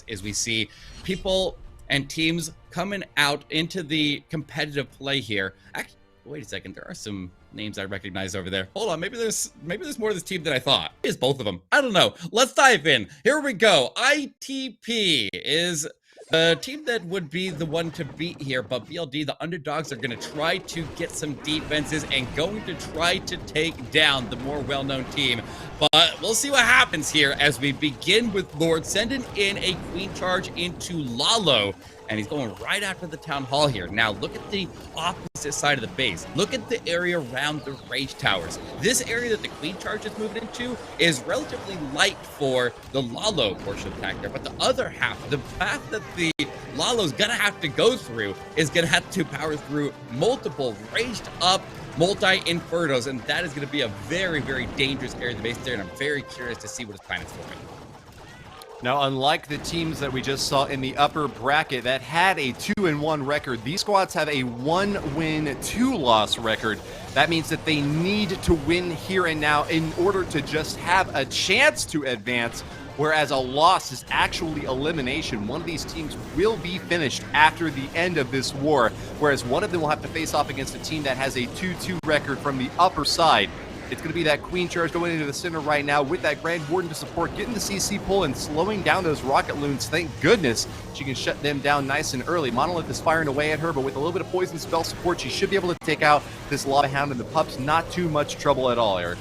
is we see people and teams coming out into the competitive play here. Actually, wait a second, there are some names I recognize over there. Hold on, maybe there's more of this team than I thought. It's both of them. I don't know. Let's dive in. Here we go. ITP is the team that would be the one to beat here, but BLD, the underdogs, are going to try to get some defenses and going to try to take down the more well-known team. But we'll see what happens here as we begin with Lord sending in a queen charge into Lalo. And he's going right after the town hall here. Now, look at the opposite side of the base. Look at the area around the rage towers. This area that the queen charge is moving into is relatively light for the Lalo portion of the attack there. But the other half, the path that the Lalo's gonna have to go through is gonna have to power through multiple raged up multi-infernos. And that is gonna be a very, very dangerous area of the base there. And I'm very curious to see what his plan is for me. Now, unlike the teams that we just saw in the upper bracket that had a 2-1 record, these squads have a 1-win, 2-loss record. That means that they need to win here and now in order to just have a chance to advance, whereas a loss is actually elimination. One of these teams will be finished after the end of this war, whereas one of them will have to face off against a team that has a 2-2 record from the upper side. It's going to be that queen charge going into the center right now with that Grand Warden to support, getting the CC pull and slowing down those rocket loons. Thank goodness she can shut them down nice and early. Monolith is firing away at her, but with a little bit of poison spell support, she should be able to take out this Lava Hound, and the pups not too much trouble at all, Eric.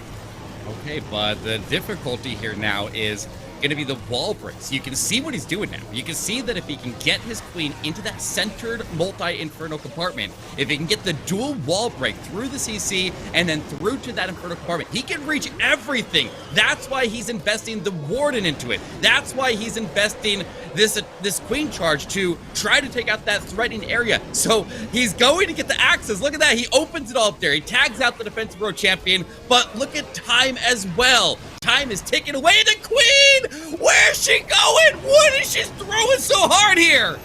Okay, but the difficulty here now is going to be the wall breaks. You can see what he's doing now. You can see that if he can get his queen into that centered multi-inferno compartment, if he can get the dual wall break through the CC and then through to that inferno compartment, he can reach everything. That's why he's investing the warden into it. That's why he's investing this queen charge to try to take out that threatening area. So he's going to get the axes. Look at that. He opens it all up there. He tags out the defensive row champion, but look at time as well. Time is ticking away. The queen! Where's she going? What is she throwing so hard here?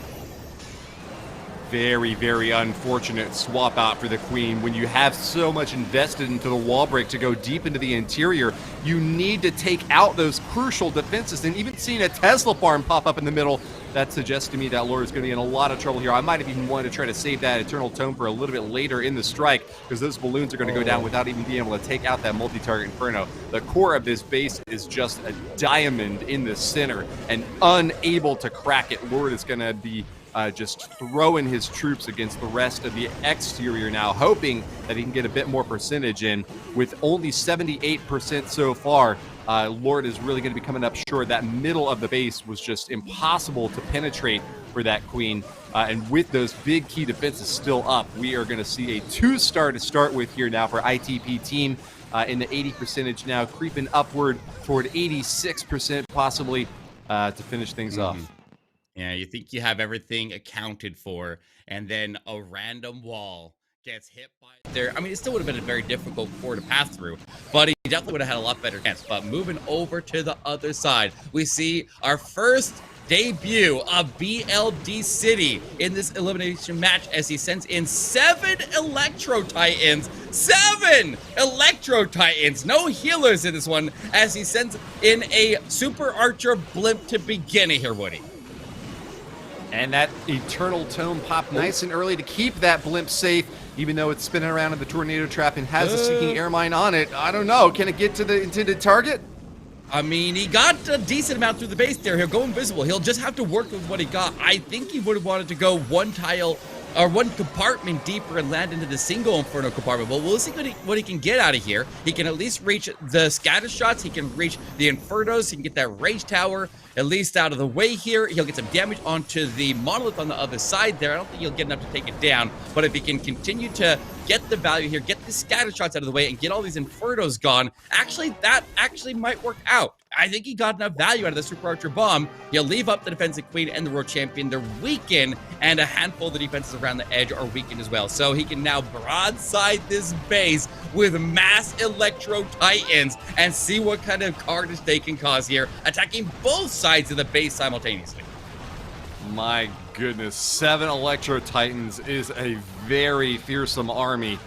Very, very unfortunate swap out for the queen. When you have so much invested into the wall break to go deep into the interior, you need to take out those crucial defenses. And even seeing a Tesla farm pop up in the middle, that suggests to me that Lord is going to be in a lot of trouble here. I might have even wanted to try to save that Eternal Tome for a little bit later in the strike, because those balloons are going to go down without even being able to take out that multi-target Inferno. The core of this base is just a diamond in the center, and unable to crack it. Lord is going to be just throwing his troops against the rest of the exterior now, hoping that he can get a bit more percentage in. With only 78% so far, Lord is really going to be coming up short. That middle of the base was just impossible to penetrate for that queen. And with those big key defenses still up, we are going to see a 2-star to start with here now for ITP team. In the 80% now, creeping upward toward 86% possibly to finish things off. Yeah, you think you have everything accounted for, and then a random wall gets hit by there. I mean, it still would have been a very difficult core to pass through, but he definitely would have had a lot better chance. But moving over to the other side, we see our first debut of BLD City in this elimination match as he sends in 7 Electro Titans. 7 Electro Titans! No healers in this one, as he sends in a Super Archer Blimp to begin it here, Woody. And that Eternal Tome popped nice and early to keep that blimp safe, even though it's spinning around in the tornado trap and has a Seeking Air Mine on it. I don't know. Can it get to the intended target? I mean, he got a decent amount through the base there. He'll go invisible. He'll just have to work with what he got. I think he would have wanted to go one tile or one compartment deeper and land into the single Inferno compartment. But we'll see what he can get out of here. He can at least reach the scatter shots. He can reach the Infernos. He can get that rage tower at least out of the way here. He'll get some damage onto the monolith on the other side there. I don't think he'll get enough to take it down. But if he can continue to get the value here, get the scatter shots out of the way, and get all these Infernos gone, actually, that actually might work out. I think he got enough value out of the Super Archer Bomb. He'll leave up the defensive queen and the world champion. They're weakened, and a handful of the defenses around the edge are weakened as well. So he can now broadside this base with mass Electro Titans and see what kind of carnage they can cause here, attacking both sides of the base simultaneously. My goodness, 7 Electro Titans is a very fearsome army.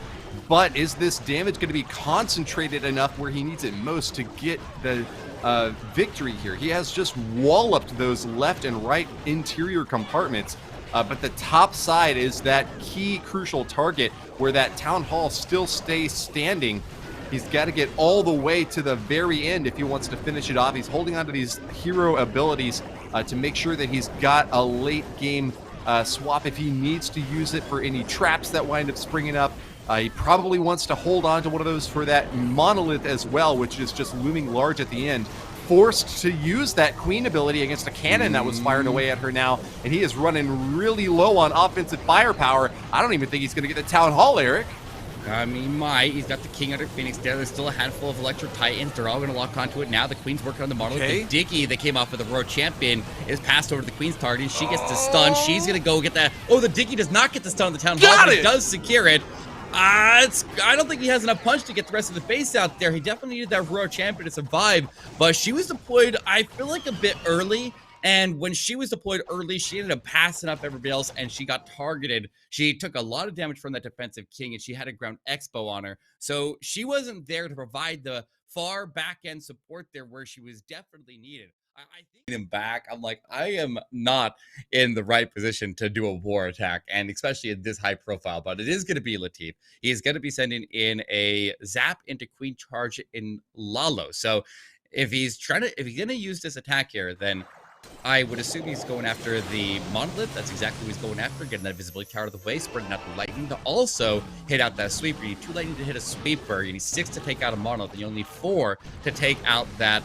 But is this damage going to be concentrated enough where he needs it most to get the victory here. He has just walloped those left and right interior compartments, but the top side is that key crucial target where that town hall still stays standing. He's got to get all the way to the very end if he wants to finish it off. He's holding on to these hero abilities to make sure that he's got a late game swap if he needs to use it for any traps that wind up springing up. He probably wants to hold on to one of those for that monolith as well, which is just looming large at the end. Forced to use that queen ability against a cannon that was firing away at her now, and he is running really low on offensive firepower. I don't even think he's going to get the town hall, Eric. I mean, he's got the King under Phoenix there. There's still a handful of Electro Titans. They're all going to lock onto it now. The Queen's working on the Monolith. Okay. The Dicky that came off with the Royal Champion is passed over to the Queen's target. She gets the stun. She's going to go get that. Oh, the Dicky does not get the stun on the Town Hall, but it does secure it. I don't think he has enough punch to get the rest of the base out there. He definitely needed that Royal Champion to survive, but she was deployed, I feel like, a bit early. And when she was deployed early, she ended up passing up everybody else, and she got targeted. She took a lot of damage from that defensive King, and she had a ground expo on her. So she wasn't there to provide the far back-end support there where she was definitely needed. I think him back, I'm like, I am not in the right position to do a war attack, and especially in this high profile, but it is going to be Latif. He is going to be sending in a zap into Queen Charge in Lalo. So if he's going to use this attack here, then I would assume he's going after the Monolith. That's exactly what he's going after, getting that visibility tower out of the way, spreading out the lightning to also hit out that sweeper. You need 2 lightning to hit a sweeper. You need 6 to take out a Monolith, and you only need 4 to take out that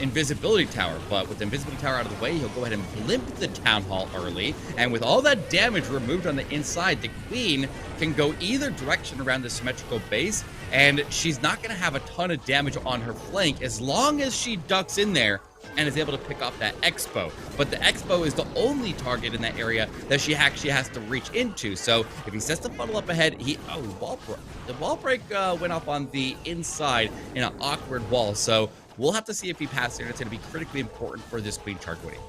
invisibility tower. But with the invisibility tower out of the way, he'll go ahead and blimp the town hall early, and with all that damage removed on the inside, the Queen can go either direction around the symmetrical base, and she's not going to have a ton of damage on her flank as long as she ducks in there and is able to pick off that Expo. But the Expo is the only target in that area that she actually has to reach into. So if he sets the funnel up ahead, the wall break went off on the inside in an awkward wall. So we'll have to see if he passes it. It's going to be critically important for this Queen Charge winning.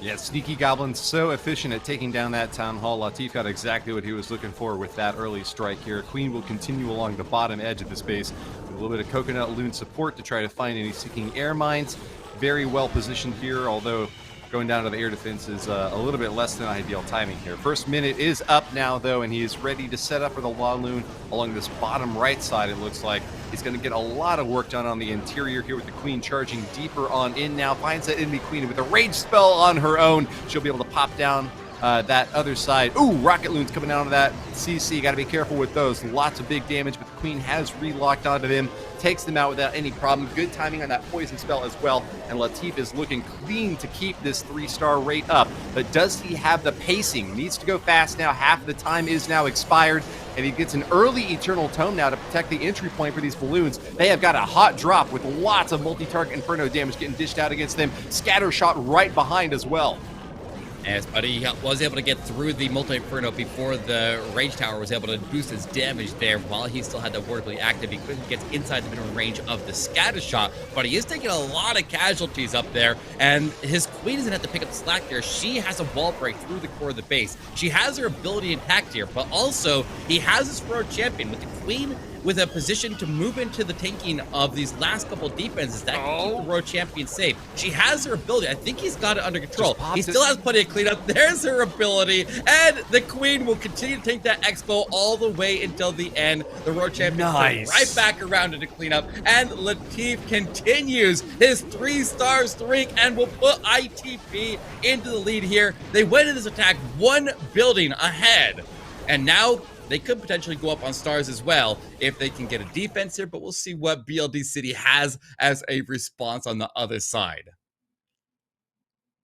Yeah, Sneaky Goblin's so efficient at taking down that Town Hall. Latif got exactly what he was looking for with that early strike here. Queen will continue along the bottom edge of this base with a little bit of Coconut Loon support to try to find any seeking air mines. Very well positioned here, although going down to the air defense is a little bit less than ideal timing here. First minute is up now, though, and he is ready to set up for the La Loon along this bottom right side, it looks like. He's going to get a lot of work done on the interior here with the Queen charging deeper on in now. Finds that enemy Queen with a rage spell on her own. She'll be able to pop down that other side. Ooh, Rocket Loon's coming out of that CC. Got to be careful with those. Lots of big damage, but the Queen has relocked onto them. Takes them out without any problem. Good timing on that poison spell as well. And Latif is looking clean to keep this 3-star rate up. But does he have the pacing? Needs to go fast now. Half of the time is now expired. And he gets an early Eternal Tome now to protect the entry point for these balloons. They have got a hot drop with lots of multi-target Inferno damage getting dished out against them. Scatter shot right behind as well. Yes, but he was able to get through the multi-inferno before the Rage Tower was able to boost his damage there while he still had that wordplay active. He quickly gets inside the minimum range of the scatter shot, but he is taking a lot of casualties up there, and his Queen doesn't have to pick up the slack here. She has a wall break through the core of the base. She has her ability intact here, but also he has his Royal Champion with the Queen with a position to move into the tanking of these last couple defenses that can keep the Royal Champion safe. She has her ability. I think he's got it under control. He still has plenty of cleanup. There's her ability. And the Queen will continue to take that Expo all the way until the end. The Royal Champion comes right back around into cleanup. And Latif continues his 3-star streak and will put ITP into the lead here. They went in this attack 1 building ahead. And now they could potentially go up on stars as well if they can get a defense here, but we'll see what BLD City has as a response on the other side.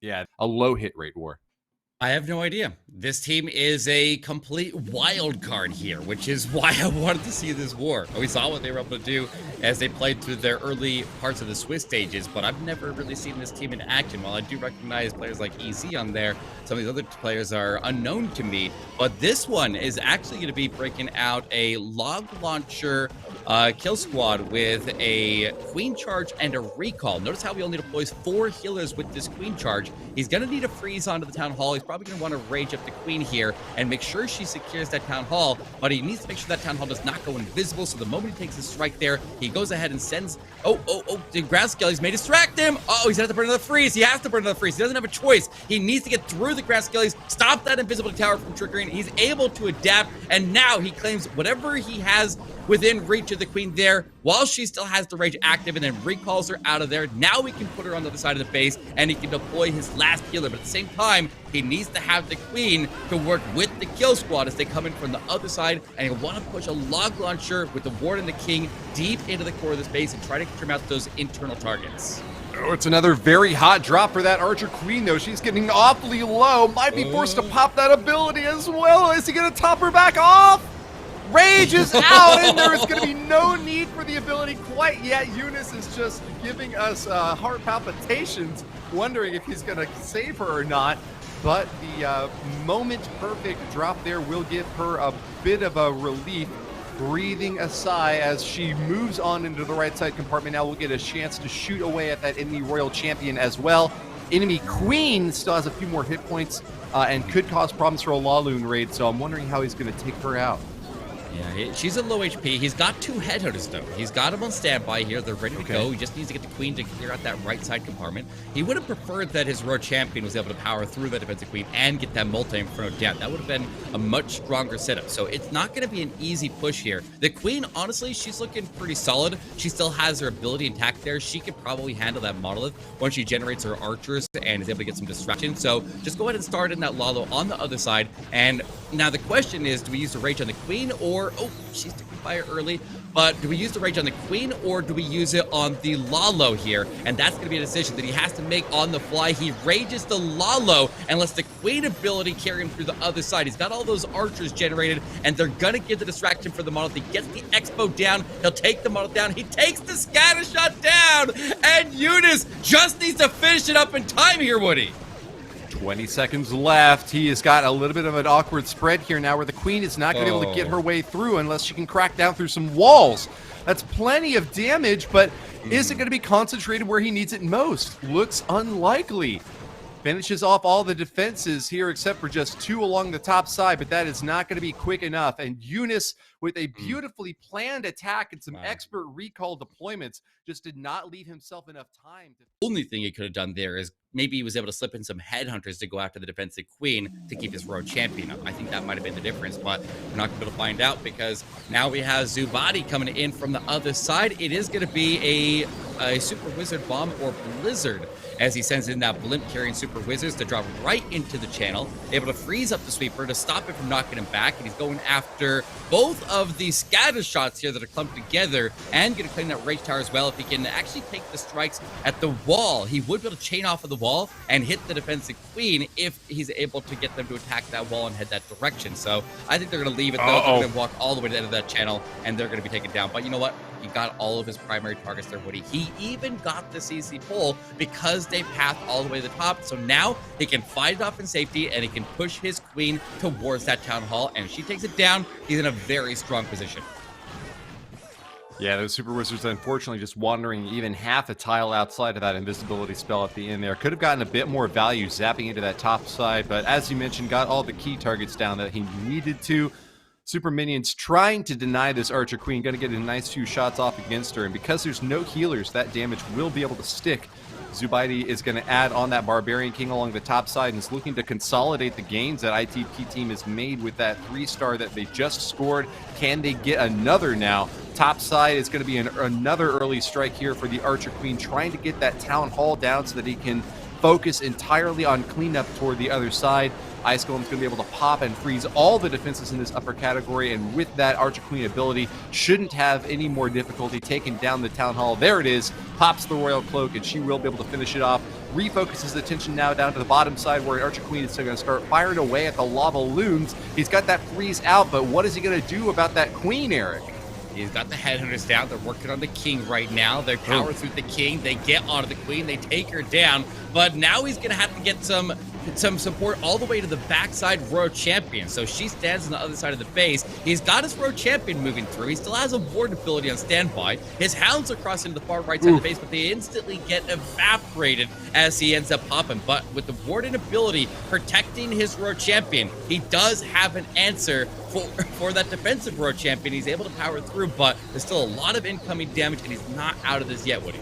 Yeah, a low hit rate war. I have no idea. This team is a complete wild card here, which is why I wanted to see this war. We saw what they were able to do as they played through their early parts of the Swiss stages, but I've never really seen this team in action. While I do recognize players like EZ on there, some of these other players are unknown to me, but this one is actually going to be breaking out a log launcher kill squad with a Queen Charge and a Recall. Notice how he only deploys 4 healers with this Queen Charge. He's going to need a freeze onto the Town Hall. He's probably going to want to rage up the Queen here and make sure she secures that Town Hall, but he needs to make sure that Town Hall does not go invisible, so the moment he takes a strike there, he goes ahead and sends The ground skellies may distract him. Oh, he's gonna have to burn another freeze. He has to burn another freeze. He doesn't have a choice. He needs to get through the ground skellies, stop that invisibility tower from triggering. He's able to adapt, and now he claims whatever he has within reach of the queen there, while she still has the rage active, and then recalls her out of there. Now we can put her on the other side of the base, and he can deploy his last healer, but at the same time, he needs to have the queen to work with the kill squad as they come in from the other side, and he'll want to push a log launcher with the ward and the king deep into the core of this base and try to trim out those internal targets. Oh, it's another very hot drop for that Archer Queen, though. She's getting awfully low. Might be forced to pop that ability as well. Is he going to top her back off? Rage is out, and there is going to be no need for the ability quite yet. Eunice is just giving us heart palpitations, wondering if he's going to save her or not. But the moment-perfect drop there will give her a bit of a relief, breathing a sigh as she moves on into the right side compartment. Now we'll get a chance to shoot away at that enemy Royal Champion as well. Enemy Queen still has a few more hit points and could cause problems for a Laloon raid, so I'm wondering how he's going to take her out. Yeah, she's a low HP. He's got 2 headhunters, though. He's got them on standby here. They're ready to go. He just needs to get the queen to clear out that right side compartment. He would have preferred that his road champion was able to power through the defensive queen and get that multi-inferno down. That would have been a much stronger setup. So it's not going to be an easy push here. The queen, honestly, she's looking pretty solid. She still has her ability intact there. She could probably handle that monolith once she generates her archers and is able to get some distraction. So just go ahead and start in that Lalo on the other side. And now the question is, do we use the rage on the queen, or she's taking fire early, but do we use the rage on the queen, or do we use it on the Lalo here? And that's going to be a decision that he has to make on the fly. He rages the Lalo and lets the queen ability carry him through the other side. He's got all those archers generated, and they're going to give the distraction for the monolith. He gets the expo down. He'll take the monolith down. He takes the scatter shot down, and Eunice just needs to finish it up in time here, Woody. 20 seconds left. He has got a little bit of an awkward spread here now where the queen is not going to be able to get her way through unless she can crack down through some walls. That's plenty of damage, but is it going to be concentrated where he needs it most? Looks unlikely. Finishes off all the defenses here except for just 2 along the top side, but that is not going to be quick enough. And Eunice, with a beautifully planned attack and some expert recall deployments, just did not leave himself enough time. The only thing he could have done there is maybe he was able to slip in some headhunters to go after the defensive queen to keep his road champion up. I think that might have been the difference, but we're not going to be able to find out because now we have Zubati coming in from the other side. It is going to be a Super Wizard Bomb or Blizzard as he sends in that blimp carrying Super Wizards to drop right into the channel, able to freeze up the sweeper to stop it from knocking him back, and he's going after both of the scatter shots here that are clumped together and going to clean that rage tower as well. If he can actually take the strikes at the wall, he would be able to chain off of the wall and hit the defensive queen if he's able to get them to attack that wall and head that direction. So I think they're going to leave it, though. They're going to walk all the way to the end of that channel, and they're going to be taken down. But you know what? He got all of his primary targets there, Woody. He even got the CC pull because they path all the way to the top. So now he can fight it off in safety, and he can push his queen towards that town hall. And if she takes it down, he's in a very strong position. Yeah, those Super Wizards, unfortunately, just wandering even half a tile outside of that invisibility spell at the end there. Could have gotten a bit more value zapping into that top side, but as you mentioned, got all the key targets down that he needed to. Super Minions trying to deny this Archer Queen, going to get a nice few shots off against her, and because there's no healers, that damage will be able to stick. Zubaidi is going to add on that Barbarian King along the top side and is looking to consolidate the gains that ITP team has made with that 3-star that they just scored. Can they get another now? Top side is going to be another early strike here for the Archer Queen, trying to get that Town Hall down so that he can focus entirely on cleanup toward the other side. Ice Golem's going to be able to pop and freeze all the defenses in this upper category, and with that Archer Queen ability, shouldn't have any more difficulty taking down the Town Hall. There it is, pops the Royal Cloak, and she will be able to finish it off. Refocuses attention now down to the bottom side where Archer Queen is still going to start firing away at the lava loons. He's got that freeze out, but what is he going to do about that Queen, Eric? He's got the headhunters down. They're working on the king right now. They power through the king. They get onto the queen. They take her down. But now he's going to have to get some some support all the way to the backside Royal Champion. So she stands on the other side of the base. He's got his Royal Champion moving through. He still has a ward ability on standby. His hounds are crossing to the far right side of the base, but they instantly get evaporated as he ends up popping. But with the warden ability protecting his Royal Champion, he does have an answer for that defensive Royal Champion. He's able to power through, but there's still a lot of incoming damage, and he's not out of this yet, Woody.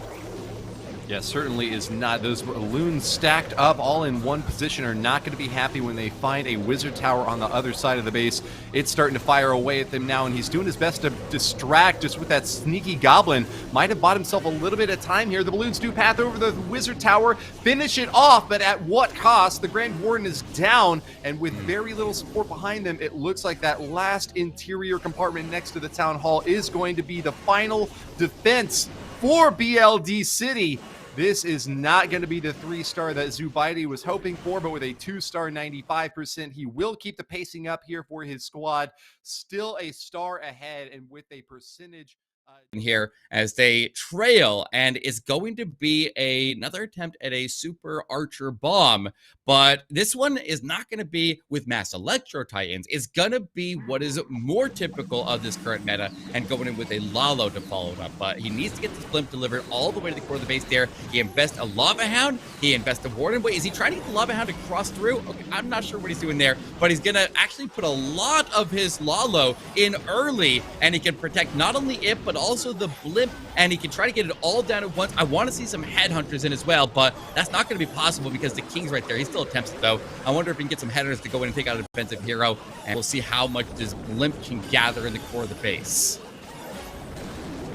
Yeah, certainly is not. Those balloons stacked up all in one position are not going to be happy when they find a wizard tower on the other side of the base. It's starting to fire away at them now, and he's doing his best to distract just with that sneaky goblin. Might have bought himself a little bit of time here. The balloons do path over the wizard tower, finish it off, but at what cost? The Grand Warden is down, and with very little support behind them, it looks like that last interior compartment next to the town hall is going to be the final defense for BLD City. This is not going to be the 3-star that Zubaidi was hoping for, but with a 2-star 95%, he will keep the pacing up here for his squad. Still a star ahead, and with a percentage here as they trail, and it's going to be another attempt at a super archer bomb, but this one is not going to be with mass electro titans. It's going to be what is more typical of this current meta, and going in with a Lalo to follow it up. But he needs to get this blimp delivered all the way to the core of the base there. He invests a lava hound, he invests a warden. Wait, is he trying to get the lava hound to cross through? Okay, I'm not sure what he's doing there, but he's going to actually put a lot of his Lalo in early, and he can protect not only it but also the blimp, and he can try to get it all down at once. I want to see some headhunters in as well, but that's not going to be possible because the king's right there. He still attempts it though. I wonder if he can get some headhunters to go in and take out a defensive hero, and we'll see how much this blimp can gather in the core of the base.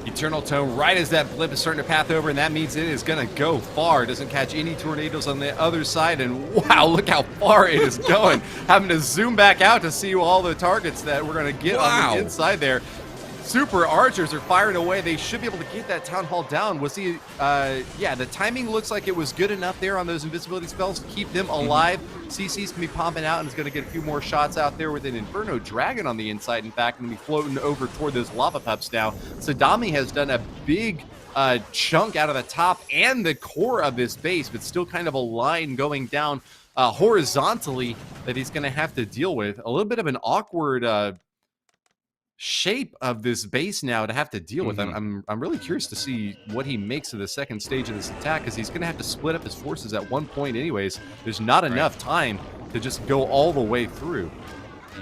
Eternal Tone right as that blimp is starting to path over, and that means it is going to go far. Doesn't catch any tornadoes on the other side, and wow, look how far it is going. Having to zoom back out to see all the targets that we're going to get on the inside there. Super archers are firing away. They should be able to get that town hall down. Was he, yeah, the timing looks like it was good enough there on those invisibility spells to keep them alive. CC's can be pumping out and is going to get a few more shots out there with an Inferno Dragon on the inside, in fact, and be floating over toward those lava pups now. Sadami has done a big chunk out of the top and the core of this base, but still kind of a line going down horizontally that he's going to have to deal with. A little bit of an awkward shape of this base now to have to deal with. I'm really curious to see what he makes of the second stage of this attack, because he's going to have to split up his forces at one point anyways. There's not enough time to just go all the way through.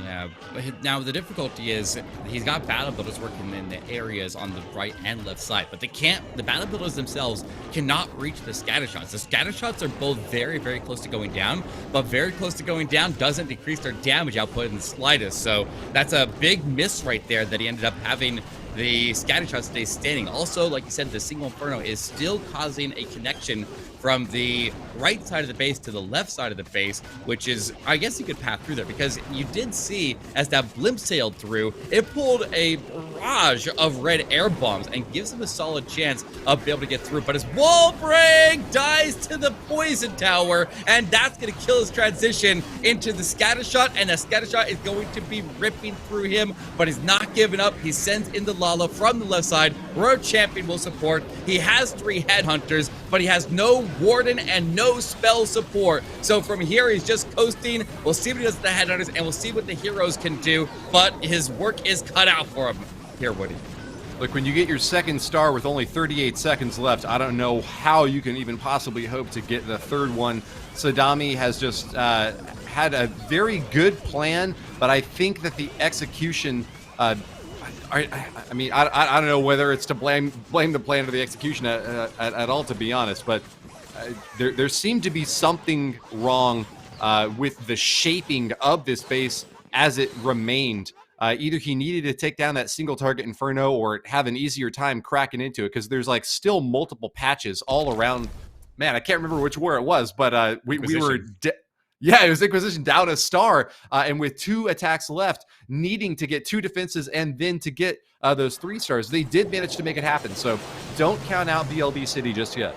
Yeah, but now the difficulty is he's got battle builders working in the areas on the right and left side, but they can't, the battle builders themselves cannot reach the scatter shots. The scatter shots are both very, very close to going down, but very close to going down doesn't decrease their damage output in the slightest. So that's a big miss right there that he ended up having the scatter shot stay standing. Also, like you said, the single Inferno is still causing a connection from the right side of the base to the left side of the base, which is, I guess you could path through there, because you did see as that blimp sailed through, it pulled a barrage of red air bombs and gives him a solid chance of being able to get through. But his wall break dies to the poison tower, and that's going to kill his transition into the scatter shot, and that scatter shot is going to be ripping through him, but he's not giving up. He sends in the Lala from the left side. Royal Champion will support. He has 3 headhunters, but he has no warden and no spell support. So from here, he's just coasting. We'll see what he does with the headhunters, and we'll see what the heroes can do, but his work is cut out for him here, Woody. Look, when you get your second star with only 38 seconds left, I don't know how you can even possibly hope to get the third one. Sadami has just had a very good plan, but I think that the execution, I mean, I don't know whether it's to blame the plan or the execution at all, to be honest, but there seemed to be something wrong with the shaping of this base as it remained. Either he needed to take down that single target Inferno or have an easier time cracking into it, because there's like still multiple patches all around. Man, I can't remember which war it was, but we were... Yeah, it was Inquisition down a star, and with 2 attacks left, needing to get 2 defenses and then to get those 3 stars. They did manage to make it happen, so don't count out BLD City just yet.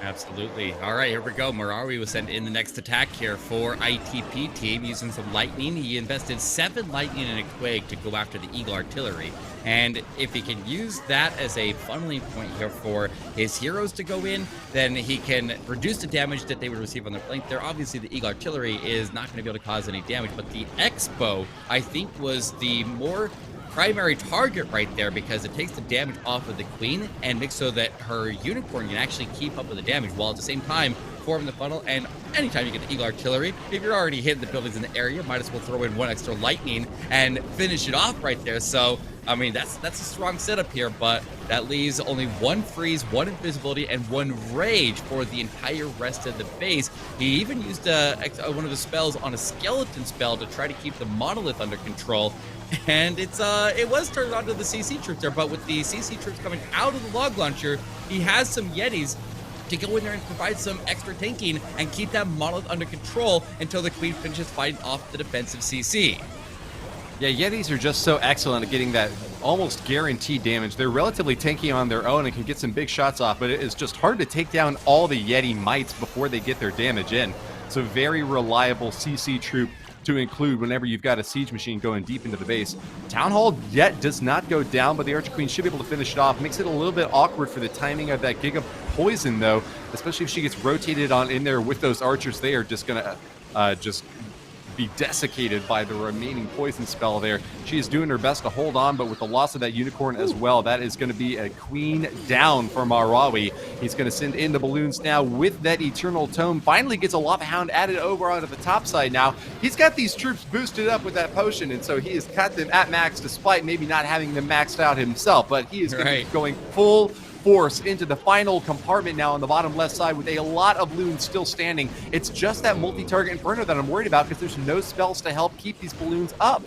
Absolutely. All right, here we go. Marawi will send in the next attack here for ITP team using some lightning. He invested 7 lightning and a quake to go after the Eagle artillery. And if he can use that as a funneling point here for his heroes to go in, then he can reduce the damage that they would receive on their flank. There, obviously, the Eagle artillery is not going to be able to cause any damage, but the X-bow, I think, was the more primary target right there because it takes the damage off of the queen and makes so that her unicorn can actually keep up with the damage while at the same time form the funnel. And anytime you get the Eagle artillery, if you're already hitting the buildings in the area, might as well throw in 1 extra lightning and finish it off right there. So I mean, that's a strong setup here, but that leaves only 1 freeze, 1 invisibility, and 1 rage for the entire rest of the base. He even used one of the spells on a skeleton spell to try to keep the monolith under control. And it was turned on to the CC troops there, but with the CC troops coming out of the log launcher, he has some Yetis to go in there and provide some extra tanking and keep that monolith under control until the queen finishes fighting off the defensive CC. Yeah, Yetis are just so excellent at getting that almost guaranteed damage. They're relatively tanky on their own and can get some big shots off, but it is just hard to take down all the Yeti mites before they get their damage in. So very reliable CC troop to include whenever you've got a siege machine going deep into the base. Town Hall yet does not go down, but the Archer Queen should be able to finish it off. Makes it a little bit awkward for the timing of that Giga Poison, though, especially if she gets rotated on in there with those archers. They are just going to just be desiccated by the remaining poison spell there. She is doing her best to hold on, but with the loss of that unicorn as well, that is going to be a queen down for Marawi. He's going to send in the balloons now with that Eternal Tome. Finally gets a Lava Hound added over onto the top side now. He's got these troops boosted up with that potion, and so he has cut them at max despite maybe not having them maxed out himself, but he is going to be going full force into the final compartment now on the bottom left side with a lot of loons still standing. It's just that multi-target Inferno that I'm worried about because there's no spells to help keep these balloons up.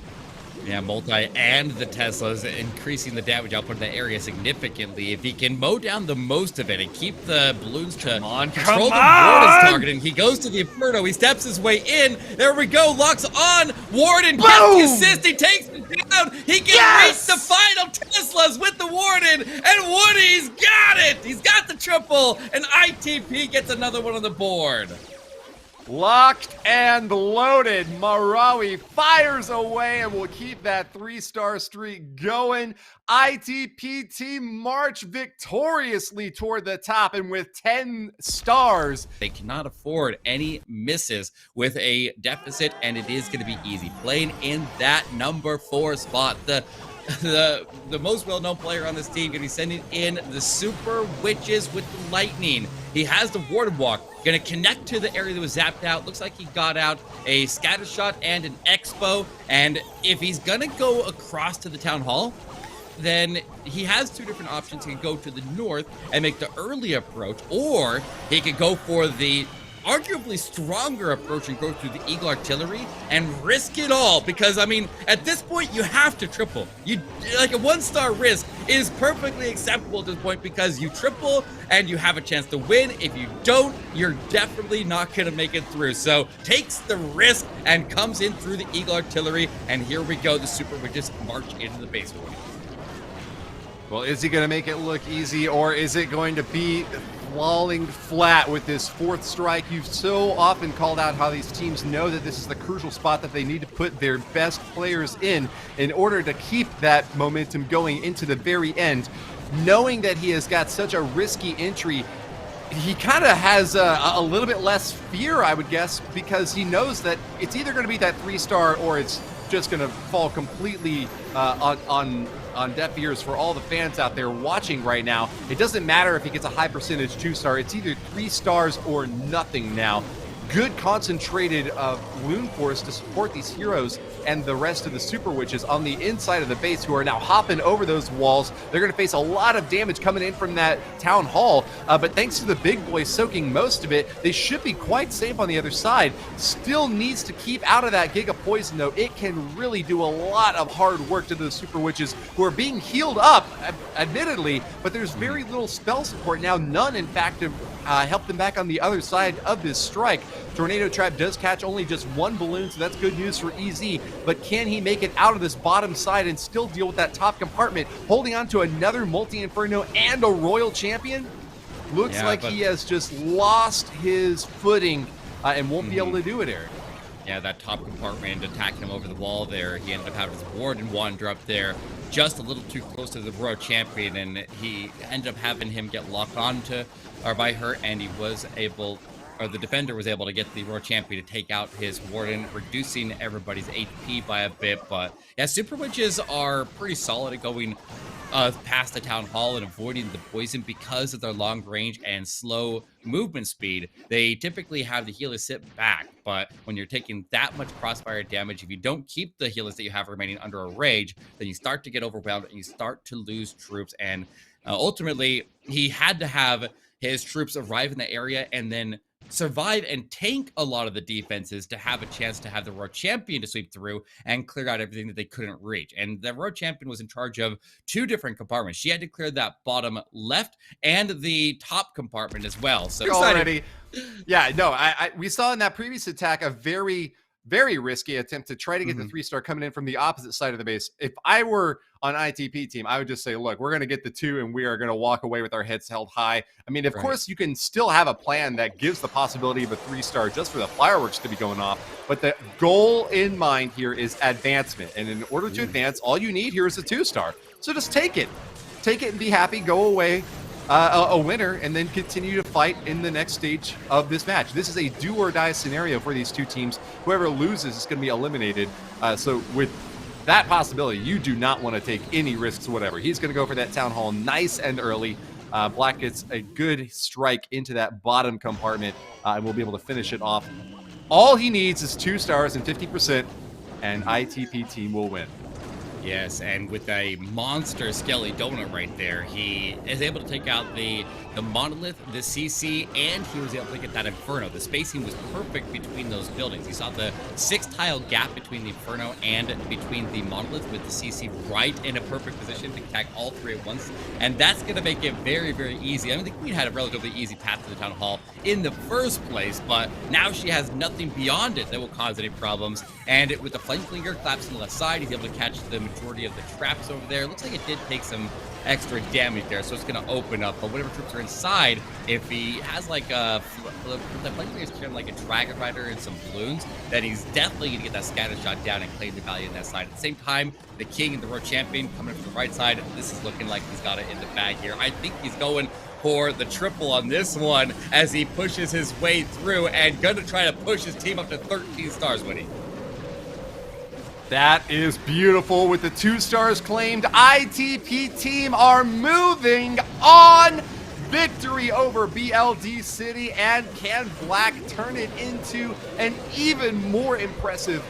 Yeah, multi and the Teslas increasing the damage output in that area significantly. If he can mow down the most of it and keep the balloons to control the Warden's targeting, he goes to the Inferno, he steps his way in, there we go, locks on, Warden gets the assist, he takes it down, he can reach the final Teslas with the Warden, and Woody's got it! He's got the triple, and ITP gets another one on the board. Locked and loaded. Marawi fires away and will keep that 3-star streak going. ITP team march victoriously toward the top and with 10 stars. They cannot afford any misses with a deficit, and it is going to be easy. Playing in that number 4 spot. The most well-known player on this team going to be sending in the Super Witches with the Lightning. He has the Warden Walk, going to connect to the area that was zapped out. Looks like he got out a Scatter Shot and an Expo. And if he's going to go across to the Town Hall, then he has 2 different options. He can go to the north and make the early approach, or he could go for the arguably stronger approach and go through the Eagle artillery and risk it all, because I mean at this point you have to triple. You like a 1-star risk is perfectly acceptable at this point because you triple and you have a chance to win. If you don't, you're definitely not gonna make it through. So takes the risk and comes in through the Eagle artillery, and here we go, the Super Witches march into the base for him. Well, is he going to make it look easy, or is it going to be falling flat with this 4th strike? You've so often called out how these teams know that this is the crucial spot that they need to put their best players in order to keep that momentum going into the very end. Knowing that he has got such a risky entry, he kind of has a little bit less fear, I would guess, because he knows that it's either going to be that 3-star or it's just going to fall completely on deaf ears for all the fans out there watching right now. It doesn't matter if he gets a high percentage 2-star. It's either 3 stars or nothing now. Good concentrated loon force to support these heroes and the rest of the Super Witches on the inside of the base, who are now hopping over those walls. They're going to face a lot of damage coming in from that Town Hall, but thanks to the big boys soaking most of it, they should be quite safe on the other side. Still needs to keep out of that Giga Poison, though. It can really do a lot of hard work to those Super Witches, who are being healed up, admittedly, but there's very little spell support now. None, in fact, to help them back on the other side of this strike. Tornado Trap does catch only just 1 balloon, so that's good news for EZ, but can he make it out of this bottom side and still deal with that top compartment, holding on to another multi-inferno and a royal champion? Looks Yeah, like but he has just lost his footing and won't be able to do it, Eric. yeah, that top compartment attacking him over the wall there. He ended up having his warden wander up there just a little too close to the world champion, and he ended up having him get locked onto or by her, and he was able, or the defender was able to get the world champion to take out his warden, reducing everybody's HP by a bit. But yeah, super witches are pretty solid at going past the town hall and avoiding the poison because of their long range and slow movement speed. They typically have the healers sit back, but when you're taking that much crossfire damage, if you don't keep the healers that you have remaining under a rage, then you start to get overwhelmed and you start to lose troops. And ultimately, he had to have his troops arrive in the area and then survive and tank a lot of the defenses to have a chance to have the world champion to sweep through and clear out everything that they couldn't reach. And the world champion was in charge of two different compartments. She had to clear that bottom left and the top compartment as well. So Already, yeah, no, we saw in that previous attack a very risky attempt to try to get the 3-star coming in from the opposite side of the base. If I were on ITP team, I would just say, look, we're going to get the 2 and we are going to walk away with our heads held high. I mean, of course, you can still have a plan that gives the possibility of a 3-star just for the fireworks to be going off. But the goal in mind here is advancement. And in order to advance, all you need here is a 2-star. So just take it. Take it and be happy, go away. A winner, and then continue to fight in the next stage of this match. This is a do or die scenario for these two teams. Whoever loses is going to be eliminated. So with that possibility, you do not want to take any risks whatever. He's going to go for that town hall nice and early. Black gets a good strike into that bottom compartment and will be able to finish it off. All he needs is 2 stars and 50%, and ITP team will win. Yes, and with a monster Skelly donut right there, he is able to take out the monolith, the CC, and he was able to get that Inferno. The spacing was perfect between those buildings. You saw the 6-tile gap between the Inferno and between the monolith with the CC right in a perfect position to attack all 3 at once, and that's going to make it very, very easy. I mean, the Queen had a relatively easy path to the Town Hall in the first place, but now she has nothing beyond it that will cause any problems, and with the Flameslinger collapsing on the left side, he's able to catch the majority of the traps over there. Looks like it did take some extra damage there, so it's going to open up. But whatever troops are inside, if he has like the Flameslinger is carrying like a Dragon Rider and some balloons, then he's definitely going to get that scatter shot down and claim the value on that side. At the same time, the King and the World Champion coming from the right side. This is looking like he's got it in the bag here. I think he's going for the triple on this one as he pushes his way through and going to try to push his team up to 13 stars, Woody. That is beautiful. With the 2 stars claimed, ITP team are moving on. Victory over BLD City, and can Black turn it into an even more impressive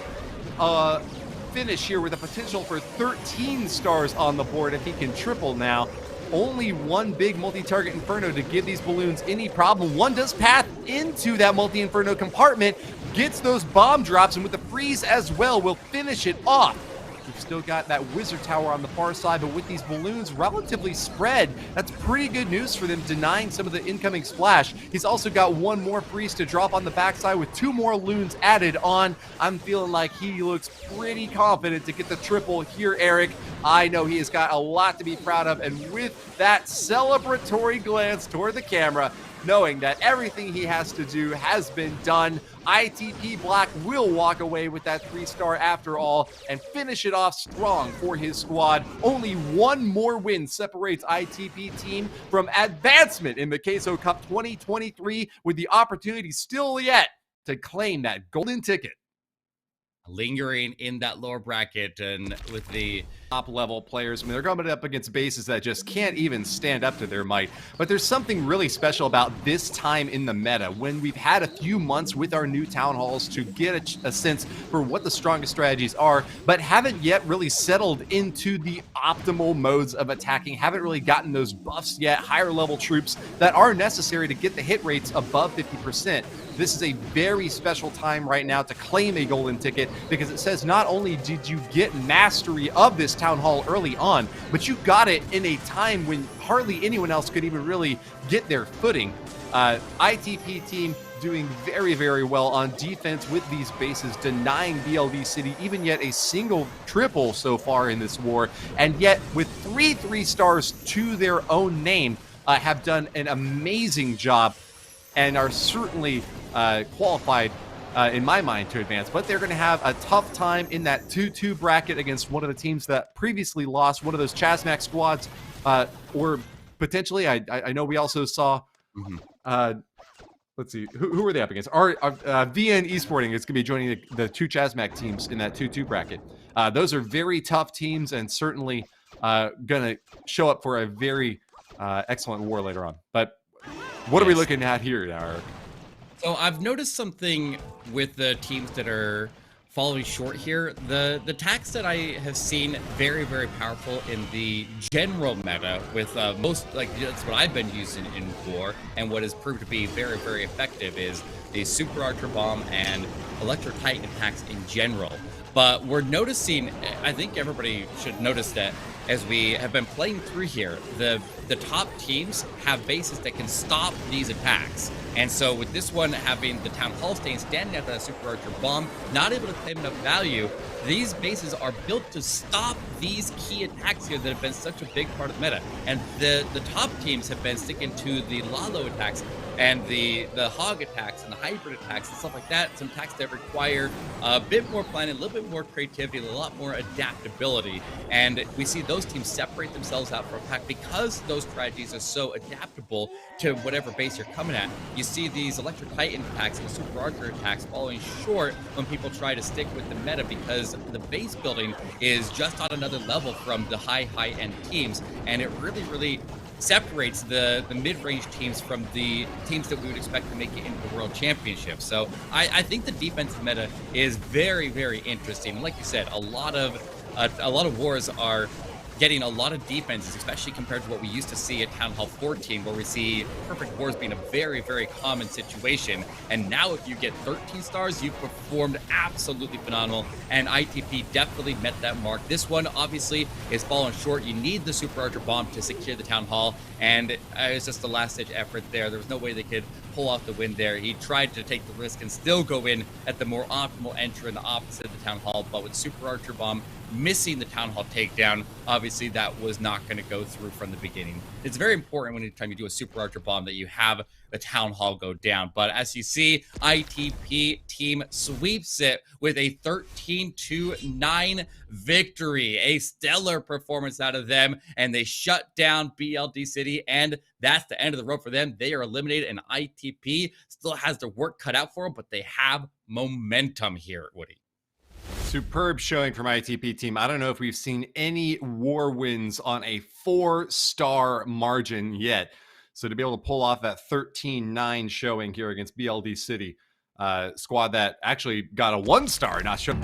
finish here with a potential for 13 stars on the board if he can triple now. Only one big multi-target Inferno to give these balloons any problem. One does path into that multi-Inferno compartment, gets those bomb drops, and with the freeze as well, will finish it off. We've still got that Wizard Tower on the far side, but with these balloons relatively spread, that's pretty good news for them, denying some of the incoming splash. He's also got one more freeze to drop on the backside with 2 more loons added on. I'm feeling like he looks pretty confident to get the triple here, Eric. I know he has got a lot to be proud of, and with that celebratory glance toward the camera, knowing that everything he has to do has been done, ITP Black will walk away with that 3-star after all and finish it off strong for his squad. Only one more win separates ITP team from advancement in the Queso Cup 2023, with the opportunity still yet to claim that golden ticket. Lingering in that lower bracket, and with the top level players, I mean, they're going up against bases that just can't even stand up to their might. But there's something really special about this time in the meta, when we've had a few months with our new town halls to get a sense for what the strongest strategies are, but haven't yet really settled into the optimal modes of attacking, haven't really gotten those buffs yet, higher level troops that are necessary to get the hit rates above 50%. This is a very special time right now to claim a golden ticket, because it says not only did you get mastery of this town hall early on, but you got it in a time when hardly anyone else could even really get their footing. ITP team doing very, very well on defense with these bases, denying BLD City even yet a single triple so far in this war, and yet with 3 3-stars to their own name. have done an amazing job and are certainly qualified, in my mind, to advance. But they're going to have a tough time in that 2-2 bracket against one of the teams that previously lost one of those Chasmac squads, or potentially, I know we also saw. Let's see, who are they up against? VN Esporting is going to be joining the two Chasmac teams in that 2-2 bracket. Those are very tough teams and certainly going to show up for a very excellent war later on. But what are we looking at here now? So I've noticed something with the teams that are falling short here. The tax that I have seen very, very powerful in the general meta with most, like, that's what I've been using in war, and what has proved to be very, very effective is the Super Archer Bomb and Electro Titan attacks in general. But we're noticing, I think everybody should notice that as we have been playing through here, the top teams have bases that can stop these attacks. And so with this one having the Town Hall Stain standing at the Super Archer Bomb, not able to claim enough value, these bases are built to stop these key attacks here that have been such a big part of the meta. And the top teams have been sticking to the Lalo attacks and the hog attacks and the hybrid attacks and stuff like that. Some attacks that require a bit more planning, a little bit more creativity, a lot more adaptability. And we see those teams separate themselves out from attack because those strategies are so adaptable to whatever base you're coming at. You see these Electric Titan attacks and Super Archer attacks falling short when people try to stick with the meta because the base building is just on another level from the high-end teams. And it really, really separates the mid-range teams from the teams that we would expect to make it into the World Championship. So I think the defensive meta is very, very interesting. And like you said, a lot of wars are getting a lot of defenses, especially compared to what we used to see at Town Hall 14, where we see perfect wars being a very, very common situation. And now if you get 13 stars, you've performed absolutely phenomenal, and ITP definitely met that mark. This one obviously is falling short. You need the Super Archer Bomb to secure the Town Hall, and it's just the last-ditch effort there. There was no way they could pull off the win there. He tried to take the risk and still go in at the more optimal entry in the opposite of the Town Hall, but with Super Archer Bomb missing the Town Hall takedown, obviously that was not going to go through from the beginning. It's very important when anytime you do a Super Archer Bomb that you have the Town Hall go down. But as you see, ITP team sweeps it with a 13-9 victory. A stellar performance out of them, and they shut down BLD City, and that's the end of the road for them. They are eliminated, and ITP still has their work cut out for them, but they have momentum here, Woody. Superb showing from ITP team. I don't know if we've seen any war wins on a 4-star margin yet. So to be able to pull off that 13-9 showing here against BLD City, squad that actually got a 1-star, not sure.